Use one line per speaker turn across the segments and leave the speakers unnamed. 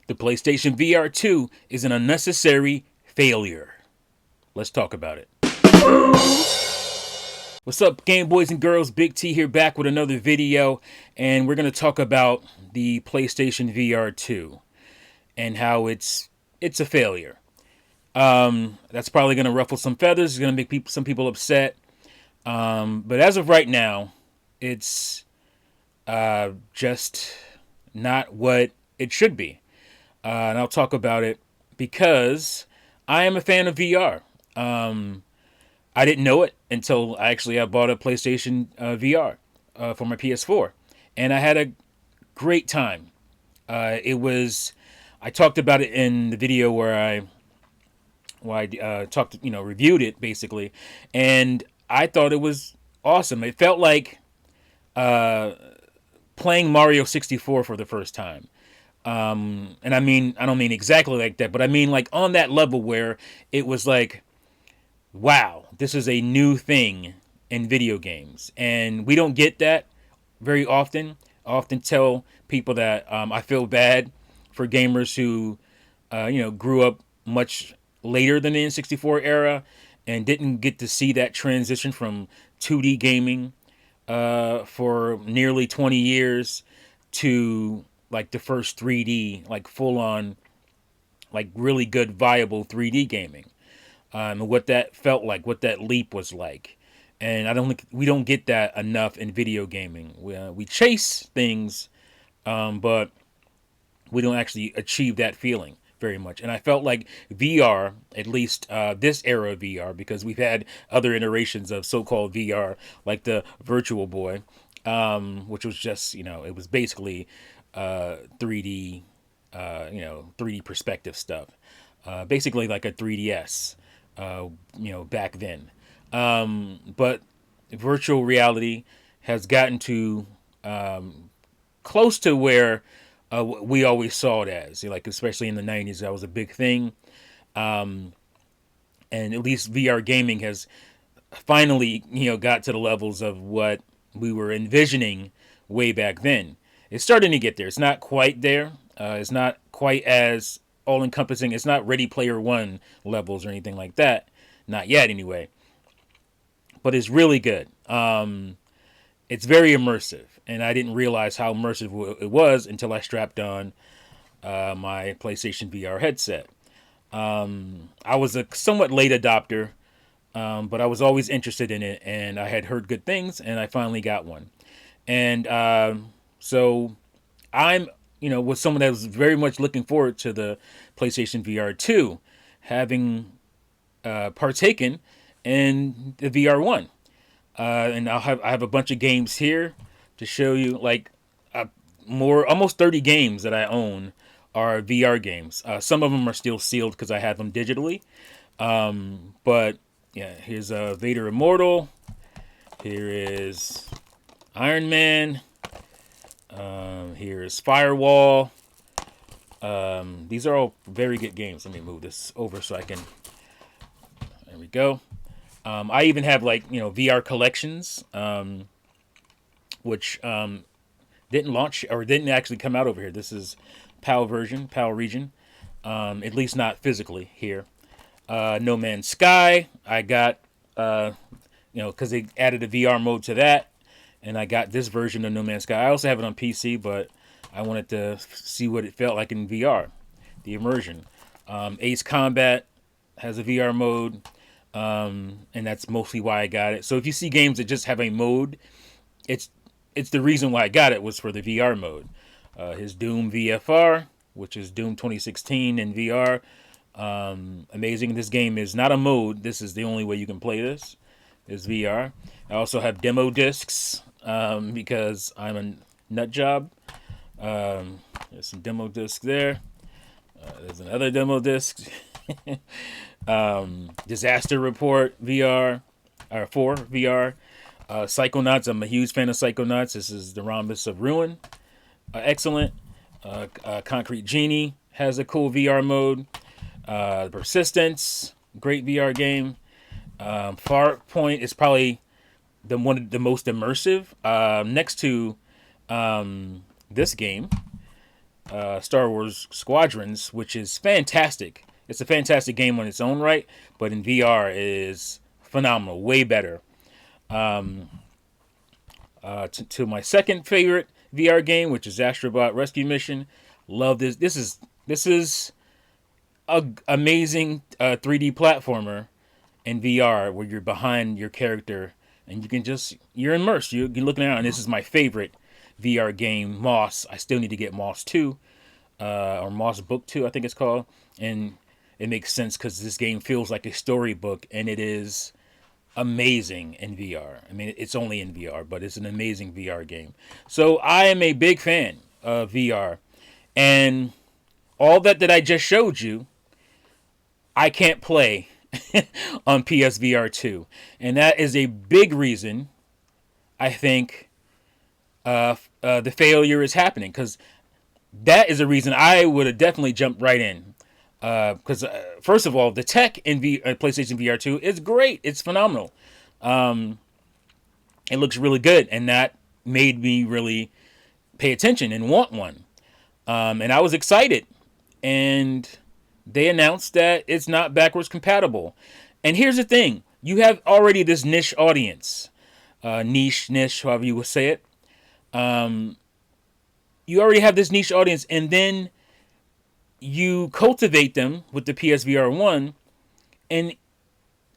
The PlayStation VR2 is an unnecessary failure. Let's talk about it. What's up, Game Boys and Girls? Big T here, back with another video, and we're going to talk about the PlayStation VR2 and how it's a failure. That's probably going to ruffle some feathers. It's going to make some people upset. But as of right now, it's just not what it should be. And I'll talk about it because I am a fan of VR. I didn't know it until I bought a PlayStation VR for my PS4, and I had a great time. I talked about it in the video where I reviewed it basically, and I thought it was awesome. It felt like playing Mario 64 for the first time. And I don't mean exactly like that, but I mean like on that level where it was like, wow, this is a new thing in video games. And we don't get that very often. I often tell people that I feel bad for gamers who, grew up much later than the N64 era and didn't get to see that transition from 2D gaming for nearly 20 years to like the first 3D, like full on, like really good, viable 3D gaming. And what that felt like, what that leap was like. And I don't think we don't get that enough in video gaming. We chase things, but we don't actually achieve that feeling very much. And I felt like VR, at least this era of VR, because we've had other iterations of so-called VR, like the Virtual Boy, which was just, it was basically 3D, 3D perspective stuff. Basically like a 3DS, back then. But virtual reality has gotten to close to where we always saw it as, like, especially in the 90s, that was a big thing. And at least VR gaming has finally, got to the levels of what we were envisioning way back then. It's starting to get there. It's not quite there. It's not quite as all-encompassing. It's not Ready Player One levels or anything like that. Not yet, anyway. But it's really good. It's very immersive, and I didn't realize how immersive it was until I strapped on my PlayStation VR headset. I was a somewhat late adopter, but I was always interested in it, and I had heard good things, and I finally got one. And so I'm, was someone that was very much looking forward to the PlayStation VR2, having partaken in the VR1. And I have a bunch of games here to show you, like almost 30 games that I own are VR games. Some of them are still sealed because I have them digitally. But yeah, here's Vader Immortal. Here is Iron Man. Here's Firewall. These are all very good games. Let me move this over so I can. There we go. I even have VR collections, which didn't launch or didn't actually come out over here. This is PAL version, PAL region, at least not physically here. No Man's Sky, I got, because they added a VR mode to that, and I got this version of No Man's Sky. I also have it on PC, but I wanted to see what it felt like in VR, the immersion. Ace Combat has a VR mode. And that's mostly why I got it. So if you see games that just have a mode, it's the reason why I got it was for the VR mode. His Doom VFR, which is Doom 2016 in VR. Amazing. This game is not a mode. This is the only way you can play this, is VR. I also have demo discs because I'm a nut job. There's some demo discs there. There's another demo disc. Disaster Report VR, or 4 VR. Psychonauts, I'm a huge fan of Psychonauts. This is the Rhombus of Ruin. Excellent. Concrete Genie has a cool VR mode. Persistence, great VR game. Farpoint is probably the most immersive. Next to this game, Star Wars Squadrons, which is fantastic. It's a fantastic game on its own right, but in VR it is phenomenal, way better. To my second favorite VR game, which is Astrobot Rescue Mission. Love this. This is a amazing 3D platformer in VR where you're behind your character and you can just you're immersed. You're looking around. And this is my favorite VR game, Moss. I still need to get Moss 2 or Moss Book 2, I think it's called, and it makes sense because this game feels like a storybook and it is amazing in VR. I mean, it's only in VR, but it's an amazing VR game. So I am a big fan of VR, and all that I just showed you, I can't play on PSVR 2, and that is a big reason I think the failure is happening, because that is a reason I would have definitely jumped right in. Because first of all, the tech in PlayStation VR 2 is great. It's phenomenal. It looks really good, and that made me really pay attention and want one. And I was excited. And they announced that it's not backwards compatible. And here's the thing. You have already this niche audience. Niche, however you would say it. You already have this niche audience, and then you cultivate them with the PSVR 1, and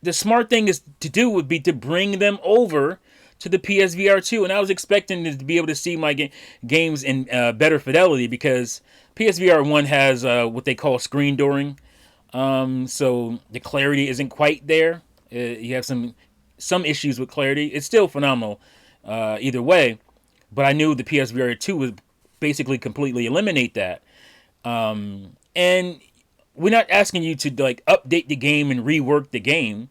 the smart thing is to do would be to bring them over to the PSVR 2, and I was expecting to be able to see my games in better fidelity, because PSVR 1 has what they call screen dooring, so the clarity isn't quite there. You have some issues with clarity. It's still phenomenal either way, but I knew the PSVR 2 would basically completely eliminate that. And we're not asking you to like update the game and rework the game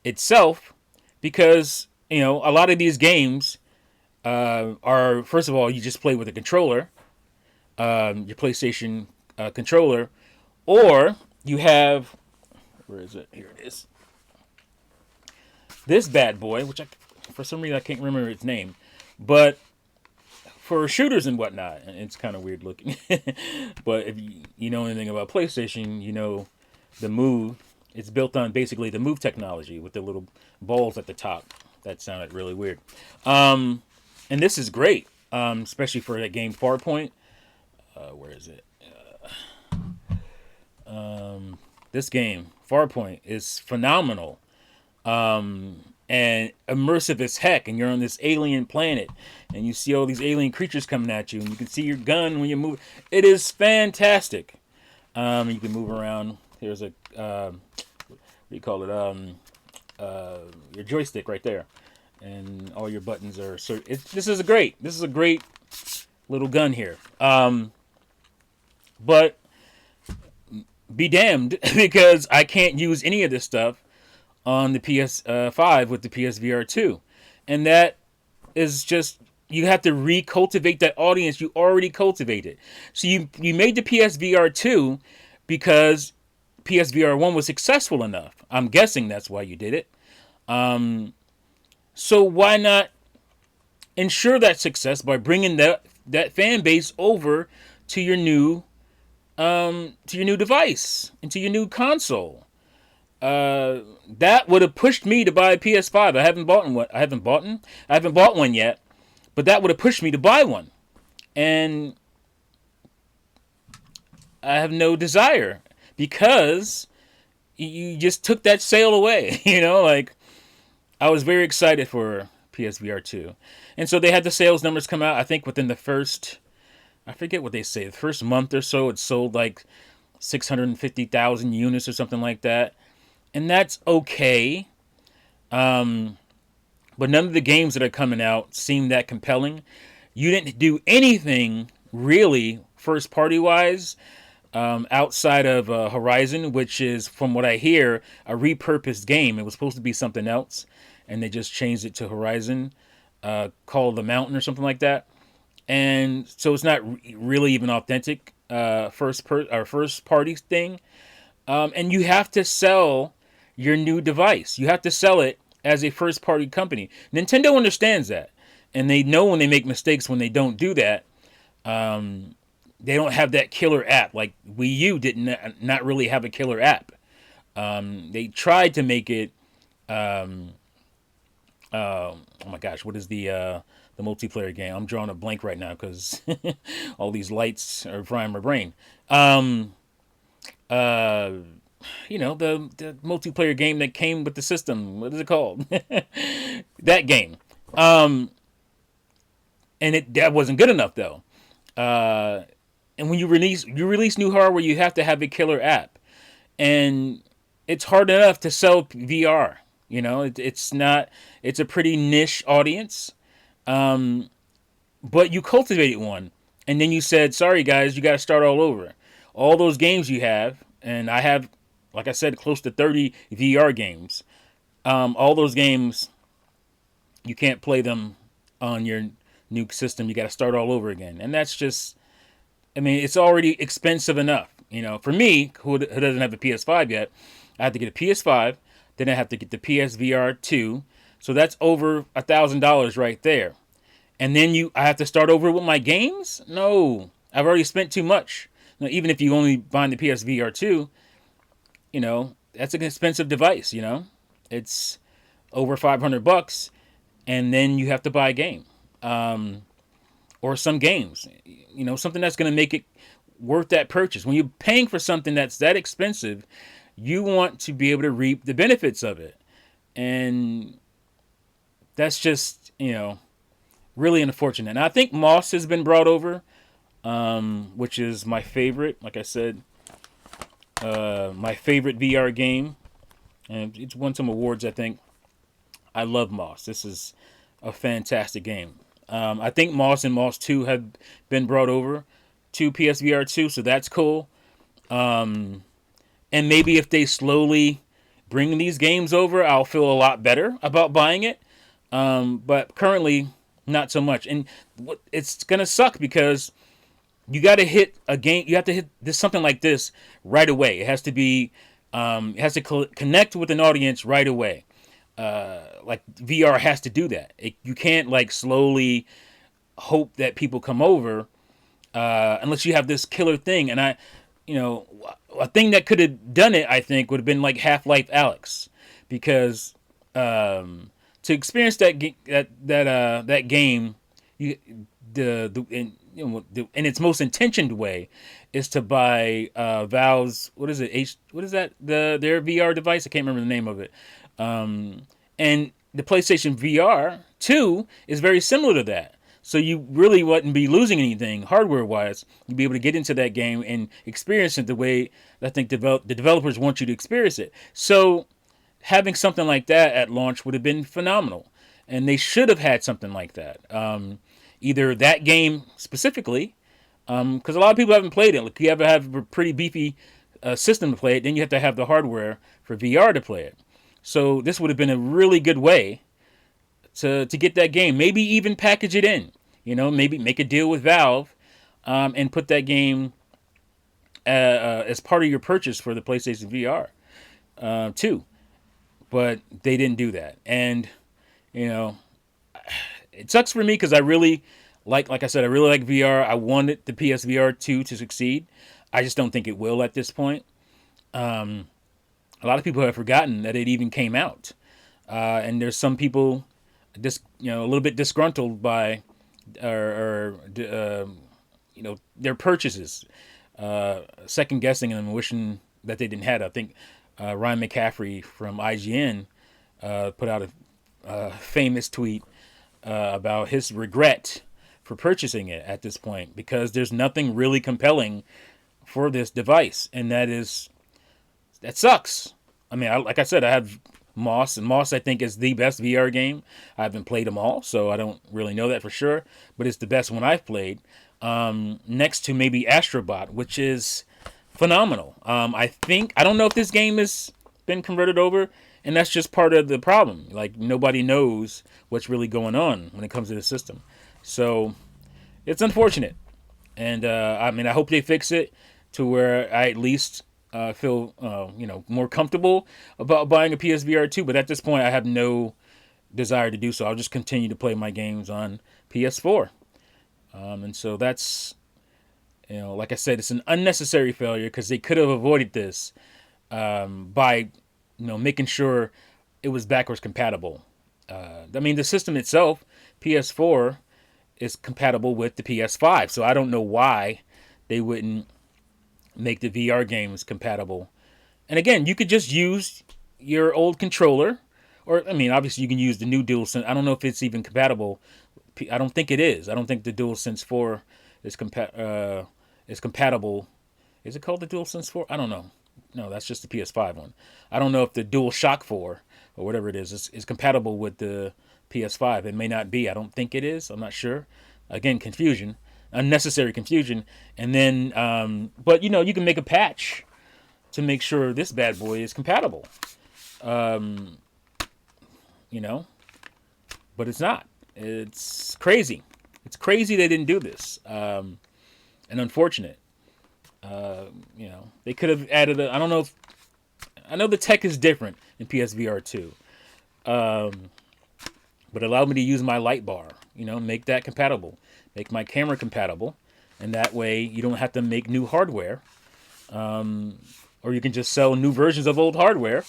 itself, because a lot of these games are, first of all, you just play with a controller, your PlayStation controller, or you have, where is it? Here it is. This bad boy, which for some reason I can't remember its name, but for shooters and whatnot, and it's kind of weird looking. But if you know anything about PlayStation, you know the Move. It's built on basically the Move technology with the little balls at the top. That sounded really weird. And this is great, especially for that game Farpoint. Where is it? This game Farpoint is phenomenal. And immersive as heck, and you're on this alien planet, and you see all these alien creatures coming at you, and you can see your gun when you move. It is fantastic. You can move around. Here's a what do you call it? Your joystick right there, and all your buttons are. This is a great little gun here. But be damned, because I can't use any of this stuff on the PS5 with the PSVR 2. And that is just, you have to recultivate that audience you already cultivated. So you made the PSVR 2 because PSVR 1 was successful enough. I'm guessing that's why you did it. So why not ensure that success by bringing that fan base over to your new device, into your new console? That would have pushed me to buy a PS5. I haven't bought one yet, but that would have pushed me to buy one, and I have no desire, because you just took that sale away. Like, I was very excited for PSVR 2, and so they had the sales numbers come out. I think within the first, I forget what they say, the first month or so, it sold like 650,000 units or something like that. And that's okay. But none of the games that are coming out seem that compelling. You didn't do anything really first party wise outside of Horizon, which is, from what I hear, a repurposed game. It was supposed to be something else, and they just changed it to Horizon, called The Mountain or something like that. And so it's not really even authentic first party thing. And you have to sell your new device. You have to sell it as a first party company. Nintendo understands that, and they know when they make mistakes when they don't do that. they don't have that killer app. Like Wii U did not really have a killer app. They tried to make it. Oh my gosh, what is the multiplayer game? I'm drawing a blank right now because all these lights are frying my brain. Um, uh, the multiplayer game that came with the system. What is it called? That game. Um, and that wasn't good enough though. Uh, and when you release new hardware, you have to have a killer app, and it's hard enough to sell VR. It's not. It's a pretty niche audience, um, but you cultivated one, and then you said, "Sorry guys, you got to start all over." All those games you have, and I have, like I said, close to 30 VR games. All those games, you can't play them on your new system. You got to start all over again, and that's just. I mean, it's already expensive enough. For me, who doesn't have a PS5 yet, I have to get a PS5. Then I have to get the PSVR2. So that's over $1,000 right there. And then I have to start over with my games? No, I've already spent too much. Now, even if you only buy the PSVR2, that's an expensive device. It's over $500, and then you have to buy a game, or some games. Something that's going to make it worth that purchase. When you're paying for something that's that expensive, you want to be able to reap the benefits of it. And that's just, really unfortunate. And I think Moss has been brought over, which is my favorite. Like I said, my favorite VR game. And it's won some awards, I think. I love Moss. This is a fantastic game. I think Moss and Moss 2 have been brought over to PSVR 2, so that's cool. And maybe if they slowly bring these games over, I'll feel a lot better about buying it. But currently, not so much. And it's going to suck because you got to hit a game. You have to hit something like this right away. It has to be, it has to connect with an audience right away. Like VR has to do that. You can't like slowly hope that people come over, unless you have this killer thing. And a thing that could have done it, I think, would have been like Half-Life Alyx, because to experience that game, in its most intentioned way, is to buy Valve's, what is it? What is that? Their VR device? I can't remember the name of it. And the PlayStation VR 2 is very similar to that. So you really wouldn't be losing anything hardware-wise. You'd be able to get into that game and experience it the way I think the developers want you to experience it. So having something like that at launch would have been phenomenal. And they should have had something like that. Either that game specifically, because a lot of people haven't played it. Like, you have to have a pretty beefy system to play it. Then you have to have the hardware for VR to play it. So this would have been a really good way to get that game. Maybe even package it in. Maybe make a deal with Valve, and put that game as part of your purchase for the PlayStation VR 2. But they didn't do that. And, it sucks for me because I really like I said, I really like VR. I wanted the PSVR 2 to succeed. I just don't think it will at this point. A lot of people have forgotten that it even came out. And there's some people a little bit disgruntled by their purchases, second guessing them and wishing that they didn't have it. I think Ryan McCaffrey from IGN put out a famous tweet about his regret for purchasing it at this point, because there's nothing really compelling for this device, and that sucks. I mean, like I said, I have Moss, and Moss I think is the best VR game. I haven't played them all, so I don't really know that for sure, but it's the best one I've played. Next to maybe Astrobot, which is phenomenal. I don't know if this game has been converted over, and that's just part of the problem. Like, nobody knows what's really going on when it comes to the system. So it's unfortunate. And I hope they fix it to where I at least feel more comfortable about buying a PSVR 2. But at this point, I have no desire to do so. I'll just continue to play my games on PS4. And so that's You know, like I said, it's an unnecessary failure because they could have avoided this by, making sure it was backwards compatible. I mean, the system itself, PS4, is compatible with the PS5, so I don't know why they wouldn't make the VR games compatible. And again, you could just use your old controller, or I mean, obviously you can use the new DualSense. I don't know if it's even compatible. I don't think it is. I don't think the DualSense 4 is compatible. Is it called the DualSense 4? I don't know. No, that's just the PS5 one. I don't know if the DualShock 4 or whatever it is compatible with the PS5. It may not be. I don't think it is. I'm not sure. Again, confusion, unnecessary confusion. And then, but you can make a patch to make sure this bad boy is compatible. Um, you know, but it's not. It's crazy. It's crazy they didn't do this. And unfortunate. They could have added I don't know if, I know the tech is different in PSVR 2. But allow me to use my light bar, make that compatible, make my camera compatible. And that way you don't have to make new hardware. Or you can just sell new versions of old hardware.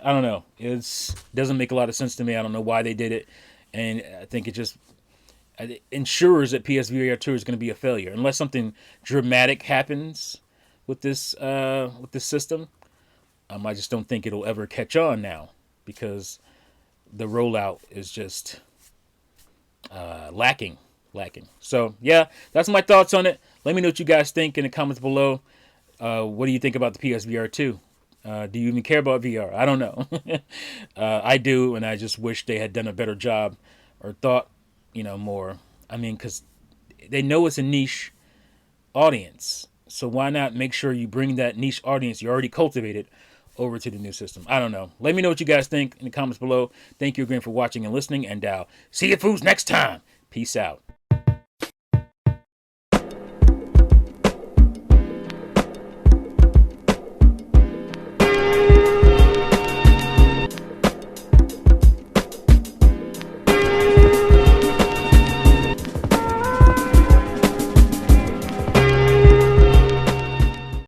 I don't know. It doesn't make a lot of sense to me. I don't know why they did it. And I think it ensures that PSVR 2 is going to be a failure. Unless something dramatic happens with this system. I just don't think it'll ever catch on now. Because the rollout is just lacking. So, yeah, that's my thoughts on it. Let me know what you guys think in the comments below. What do you think about the PSVR 2? Do you even care about VR? I don't know. I do, and I just wish they had done a better job or thought, more. I mean, because they know it's a niche audience. So why not make sure you bring that niche audience you already cultivated over to the new system? I don't know. Let me know what you guys think in the comments below. Thank you again for watching and listening, and see you fools next time. Peace out.